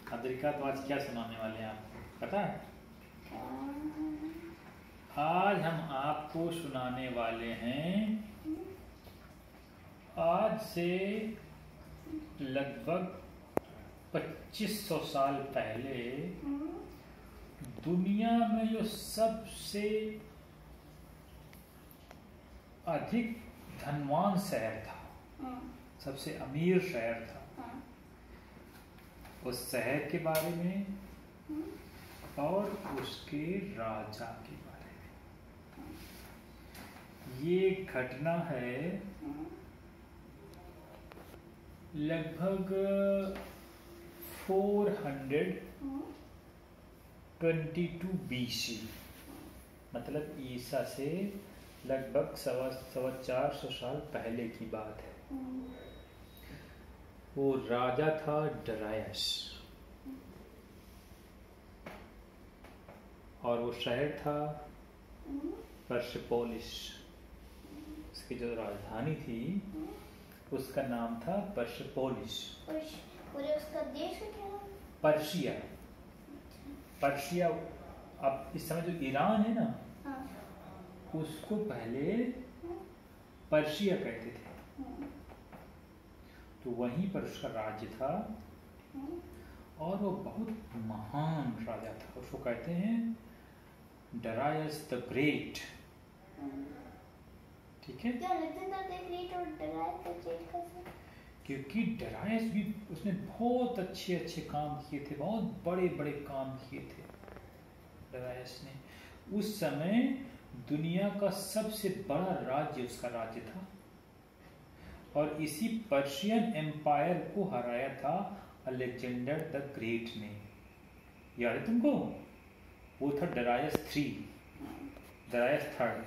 अद्रिका, तो आज क्या सुनाने वाले हैं आपको पता है? आज हम आपको सुनाने वाले हैं, आज से लगभग 2500 साल पहले दुनिया में जो सबसे अधिक धनवान शहर था, सबसे अमीर शहर था, उस शहर के बारे में और उसके राजा के बारे में। ये घटना है लगभग 422 BC, मतलब ईसा से लगभग 450 साल पहले की बात है। वो राजा था डरायस और वो शहर था पर्सेपोलिस। इसकी जो राजधानी थी उसका नाम था पर्सेपोलिस। उसका देश का क्या नाम? पर्शिया। पर्शिया अब इस समय जो ईरान है ना, उसको पहले पर्शिया कहते थे। तो वहीं पर उसका राज्य था और वो बहुत महान राजा था। उसको कहते हैं डरायस द ग्रेट। ठीक है, क्या अलेक्जेंडर द ग्रेट और डरायस द ग्रेट कैसे? क्योंकि डरायस भी उसने बहुत अच्छे अच्छे काम किए थे, बहुत बड़े बड़े काम किए थे डरायस ने। उस समय दुनिया का सबसे बड़ा राज्य उसका राज्य था और इसी पर्शियन एम्पायर को हराया था अलेक्जेंडर द ग्रेट ने। याद है तुमको? वो था डरायस थर्ड।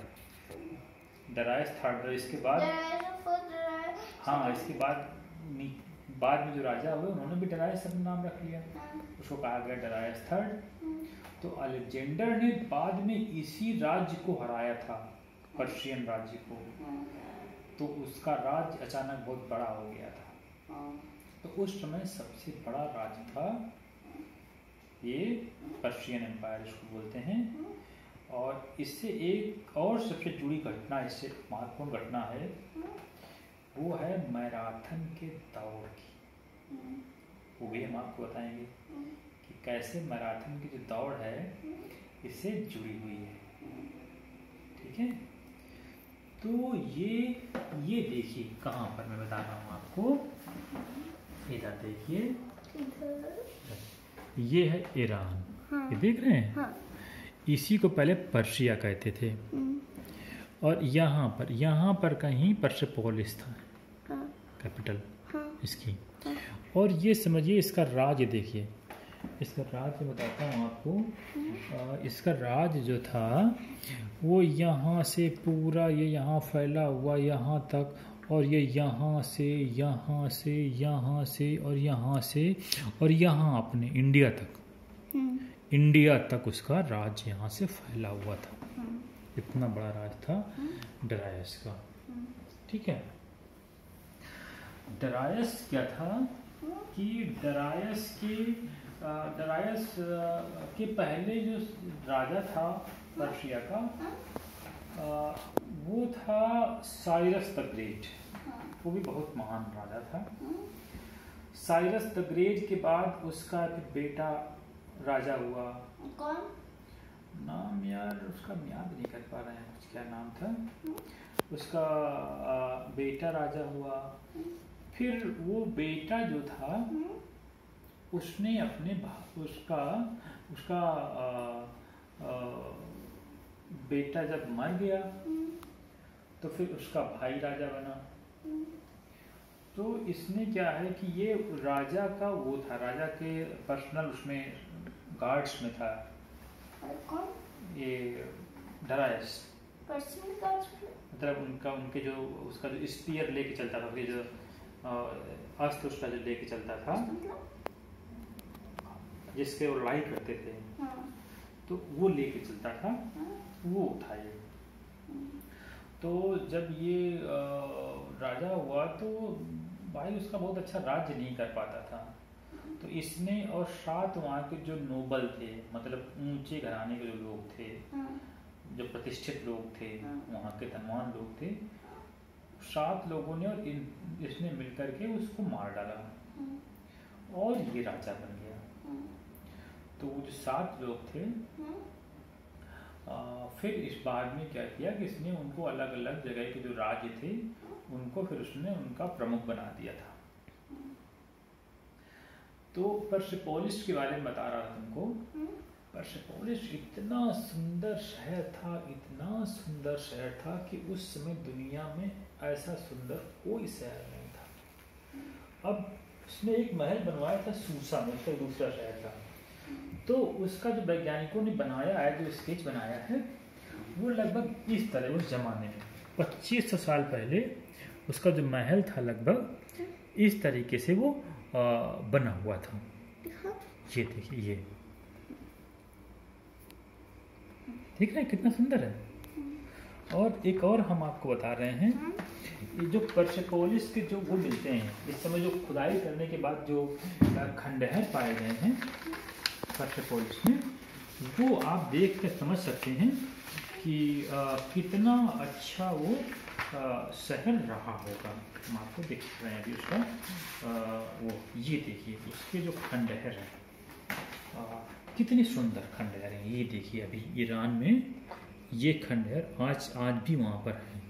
इसके बाद हाँ, इसके बाद में जो राजा हुए उन्होंने भी डरायस अपना नाम रख लिया, उसको कहा गया डरायस थर्ड। तो अलेक्जेंडर ने बाद में इसी राज्य को हराया था, पर्शियन राज्य को। तो उसका राज्य अचानक बहुत बड़ा हो गया था। तो उस समय सबसे बड़ा राज्य था ये पर्शियन एम्पायर, इसको बोलते हैं। और इससे एक और सबसे जुड़ी घटना, इससे महत्वपूर्ण घटना है, वो है मैराथन के दौड़ की। वो भी हम आपको बताएंगे कि कैसे मैराथन की जो दौड़ है इससे जुड़ी हुई है। ठीक है, तो ये देखिए कहाँ पर मैं बता रहा हूँ आपको। इधर देखिए, ये है ईरान। ये देख रहे हैं? इसी को पहले पर्शिया कहते थे। और यहाँ पर कहीं पर्सेपोलिस था कैपिटल इसकी। और ये समझिए इसका राज्य देखिए, इसका राज्य बताता हूँ आपको। इसका राज्य जो था वो यहाँ से पूरा ये यहाँ फैला हुआ यहाँ तक, और ये यहाँ से यहाँ से यहाँ से और यहाँ से और यहाँ अपने इंडिया तक उसका राज्य यहाँ से फैला हुआ था। इतना बड़ा राज था डरायस का। ठीक है, डरायस क्या था कि डरायस के पहले जो राजा था पर्शिया का, वो था साइरस द ग्रेट। वो भी बहुत महान राजा था। साइरस द ग्रेट के बाद उसका बेटा राजा हुआ। कौन? नाम यार उसका याद नहीं कर पा रहे हैं, क्या नाम था उसका। बेटा राजा हुआ। फिर वो बेटा जो था उसने अपने उसका बेटा जब मर गया तो फिर उसका भाई राजा बना। तो इसने क्या है कि ये राजा का वो था, राजा के पर्सनल उसमें गार्ड्स में था। कौन? ये डरायस पर्सनल गार्ड्स, मतलब उनके जो उसका जो स्पीयर लेके चलता था, जो अस्त्र उसका जो लेके चलता था, जिसके वो लड़ाई करते थे, तो वो लेके चलता था, वो था ये। तो जब ये राजा हुआ तो भाई उसका बहुत अच्छा राज्य नहीं कर पाता था। तो इसने और 7 वहाँ के जो नोबल थे, मतलब ऊंचे घराने के जो लोग थे, जो प्रतिष्ठित लोग थे, वहाँ के धनवान लोग थे, 7 लोगों ने और इसने मिलकर के उसको मार डाला और ये राजा बन गया। तो वो जो 7 लोग थे, फिर इस बाद में क्या किया कि इसने उनको अलग अलग जगह के जो राज्य थे उनको फिर उसने उनका प्रमुख बना दिया था। तो पर्सेपोलिस के बारे में बता रहा था तुमको। पर्सेपोलिस इतना सुंदर शहर था, इतना सुंदर शहर था कि उस समय दुनिया में ऐसा सुंदर कोई शहर नहीं था। अब उसने एक महल बनवाया था सूसा में, उसका दूसरा शहर था। तो उसका जो वैज्ञानिकों ने बनाया है, जो स्केच बनाया है, वो लगभग इस तरह, उस जमाने में 2500 साल पहले उसका जो महल था लगभग इस तरीके से वो बना हुआ था। ये देखिए, ये ठीक है कितना सुंदर है। और एक और हम आपको बता रहे हैं, ये जो पर्सेपोलिस के जो वो मिलते हैं इस समय, जो खुदाई करने के बाद जो खंडहर पाए गए हैं पर्सेपोलिस में, वो आप देख कर समझ सकते हैं कि कितना अच्छा वो शहर रहा होगा। हम आपको दिख रहे हैं अभी उसका वो, ये देखिए उसके जो खंडहर है, कितनी सुंदर खंडहर है। ये देखिए अभी ईरान में ये खंडहर आज भी वहाँ पर है।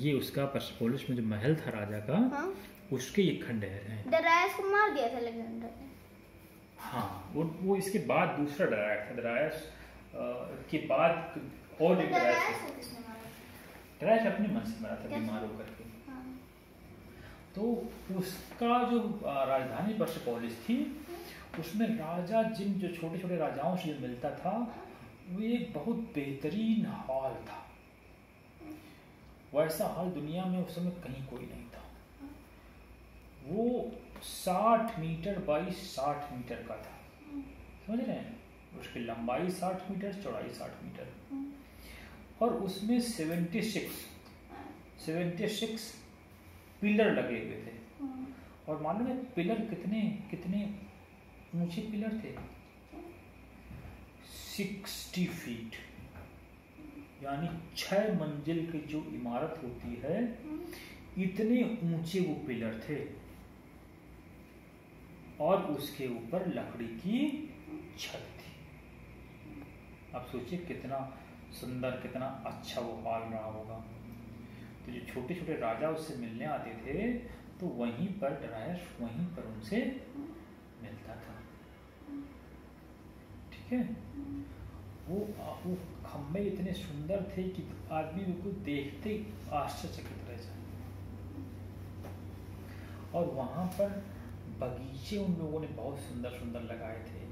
ये उसका पर्सेपोलिस में जो महल था राजा का, उसके ये खंडहर हैं। दरायस को मार दिया था अलेक्जेंडर ने। हाँ, वो इसके बाद दूसरा डरायस था। डरायस के बाद और एक डरायस अपने मन से मरा था, बीमार होकर के। तो उसका जो राजधानी पर्सेपोलिस थी, उसमें राजा जिन जो छोटे छोटे राजाओं से मिलता था, वो एक बहुत बेहतरीन हॉल था। वैसा हॉल दुनिया में उस समय कहीं कोई नहीं था। वो 60 मीटर बाई 60 मीटर का था, समझ रहे हैं? उसकी लंबाई 60 मीटर, चौड़ाई 60 मीटर, और उसमें 76 पिलर लगे हुए थे। और मालूम है पिलर कितने ऊंचे पिलर थे? 60 फीट, यानी 6 मंजिल की जो इमारत होती है, इतने ऊंचे वो पिलर थे। और उसके ऊपर लकड़ी की छत थी। अब सोचिए कितना सुंदर, कितना अच्छा वो हॉल रहा होगा। तो जो छोटे छोटे राजा उससे मिलने आते थे, तो वहीं पर डरायस वहीं पर उनसे मिलता था। ठीक है? वो खम्भे इतने सुंदर थे कि आदमी उनको देखते आश्चर्यचकित रह जाए। और वहां पर बगीचे उन लोगों ने बहुत सुंदर सुंदर लगाए थे।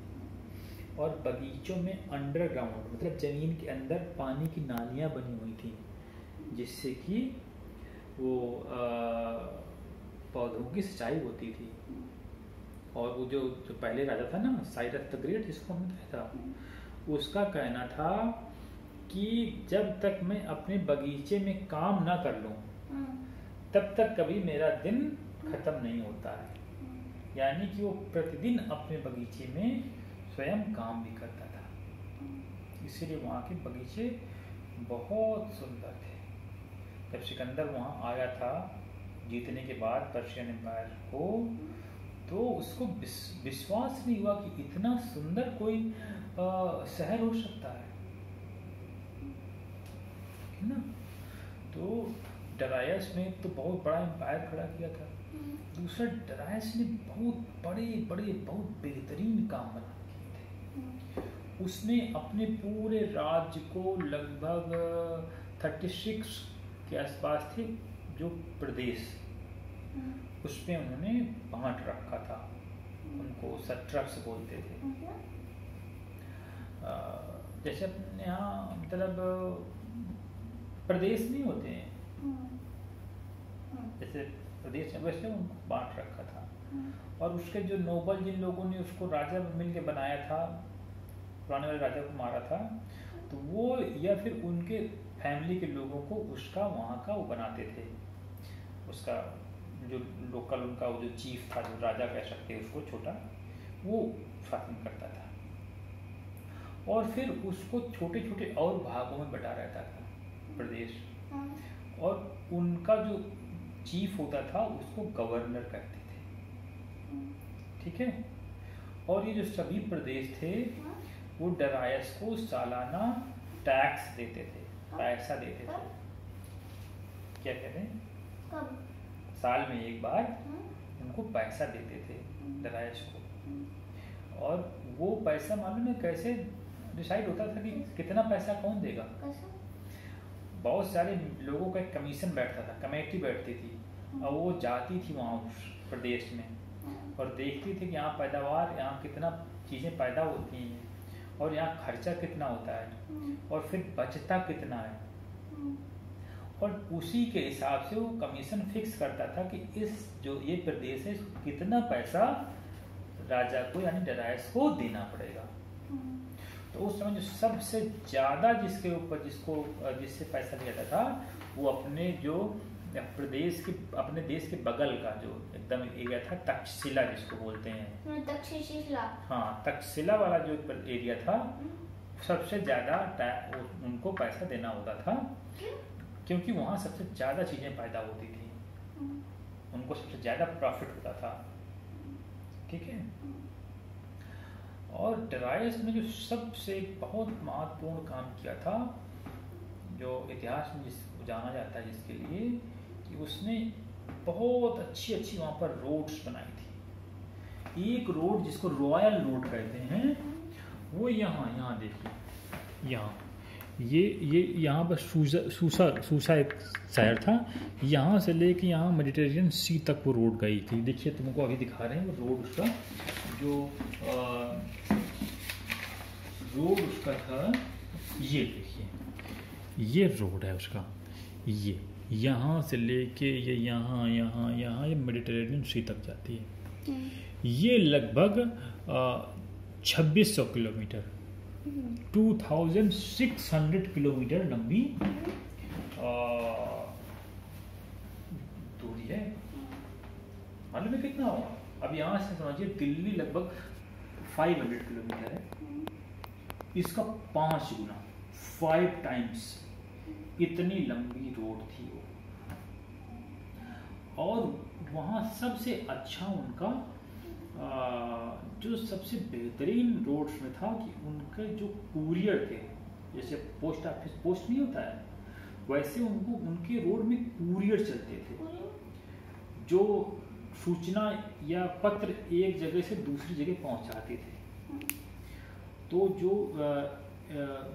और बगीचों में अंडरग्राउंड, मतलब जमीन के अंदर पानी की नालियां बनी हुई थी, जिससे कि वो पौधों की सिंचाई होती थी। और वो जो पहले राजा था ना, साइरस द ग्रेट, जिसको हमने देखा था, उसका कहना था कि जब तक मैं अपने बगीचे में काम ना कर लूं, तब तक कभी मेरा दिन खत्म नहीं होता है। यानी कि वो प्रतिदिन अपने बगीचे में स्वयं काम भी करता था। इसीलिए वहाँ के बगीचे बहुत सुंदर थे। जब सिकंदर वहाँ आया था जीतने के बाद पर्शियन एम्पायर को, तो उसको विश्वास नहीं हुआ कि इतना सुंदर कोई शहर हो सकता है ना। तो डरायस ने तो बहुत बड़ा एम्पायर खड़ा किया था। दूसरा, डरायस ने बहुत बड़े बड़े बहुत बेहतरीन काम बना किए थे। उसने अपने पूरे राज्य को लगभग 36 के आसपास थे जो प्रदेश, उसमें उन्होंने बांट रखा था। उनको सट्रक्स बोलते थे। जैसे अपने यहाँ मतलब प्रदेश नहीं होते हैं, जैसे प्रदेश है, वैसे उनको बांट रखा था। और उसके जो नोबल, जिन लोगों ने उसको राजा मिलके बनाया था, पुराने वाले राजा को मारा था, तो वो या फिर उनके फैमिली के लोगों को उसका वहाँ का वो बनाते थे, उसका जो लोकल उनका वो जो चीफ था, जो राजा कह सकते हैं उसको, छोटा, वो शासन करता था। और फिर उसको छोटे छोटे और भागों में बटा रहता था प्रदेश, और उनका जो चीफ होता था उसको गवर्नर कहते थे, ठीक है। और ये जो सभी प्रदेश थे वो डरायस को सालाना टैक्स देते थे, पैसा देते थे। क्या कहते हैं? कब? साल में एक बार उनको पैसा देते थे डरायस को। और वो पैसा मालूम है कैसे डिसाइड होता था कि कितना पैसा कौन देगा? बहुत सारे लोगों का एक कमीशन बैठता था, कमेटी बैठती थी, और वो जाती थी वहाँ उस प्रदेश में और देखती थी कि यहाँ पैदावार, यहाँ कितना चीज़ें पैदा होती हैं और यहाँ खर्चा कितना होता है और फिर बचता कितना है, और उसी के हिसाब से वो कमीशन फिक्स करता था कि इस जो ये प्रदेश है इसको कितना पैसा राजा को यानी डरायस को देना पड़ेगा। तो उस समय जो सबसे ज़्यादा जिसके ऊपर जिससे पैसा लिया जाता था वो अपने जो प्रदेश के, अपने देश के बगल का जो एकदम एरिया था, तक्षशिला जिसको बोलते हैं, तक्षशिला, हाँ, तक्षशिला वाला जो एरिया था सबसे ज़्यादा उनको पैसा देना होता था, क्योंकि वहाँ सबसे ज़्यादा चीज़ें पैदा होती थी, उनको सबसे ज़्यादा प्रॉफिट होता था, ठीक है। और डरायस ने जो सबसे बहुत महत्वपूर्ण काम किया था, जो इतिहास में जाना जाता है जिसके लिए, कि उसने बहुत अच्छी अच्छी वहाँ पर रोड्स बनाई थी। एक रोड जिसको रॉयल रोड कहते हैं वो यहाँ देखिए, यहाँ ये यहाँ पर सूसा एक शहर था, यहाँ से लेके यहाँ मेडिटेरियन सी तक वो रोड गई थी। देखिए तुमको अभी दिखा रहे हैं वो रोड, उसका जो रोड उसका था, ये देखिए ये रोड है उसका, ये यहाँ से लेके ये यहाँ ये मेडिटेरियन सी तक जाती है। ये लगभग 2600 किलोमीटर, 2600 किलोमीटर लंबी दूरी है। मालूम है कितना होगा? अब यहाँ से समझिए दिल्ली लगभग 500 किलोमीटर है, इसका 5 गुना, 5 टाइम्स इतनी लंबी रोड थी वो। और वहाँ सबसे अच्छा उनका जो सबसे बेहतरीन रोड्स में था कि उनके जो कुरियर थे, जैसे पोस्ट ऑफिस पोस्ट नहीं होता है, वैसे उनको उनके रोड में कुरियर चलते थे, जो सूचना या पत्र एक जगह से दूसरी जगह पहुंचाते थे। तो जो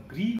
ग्रीक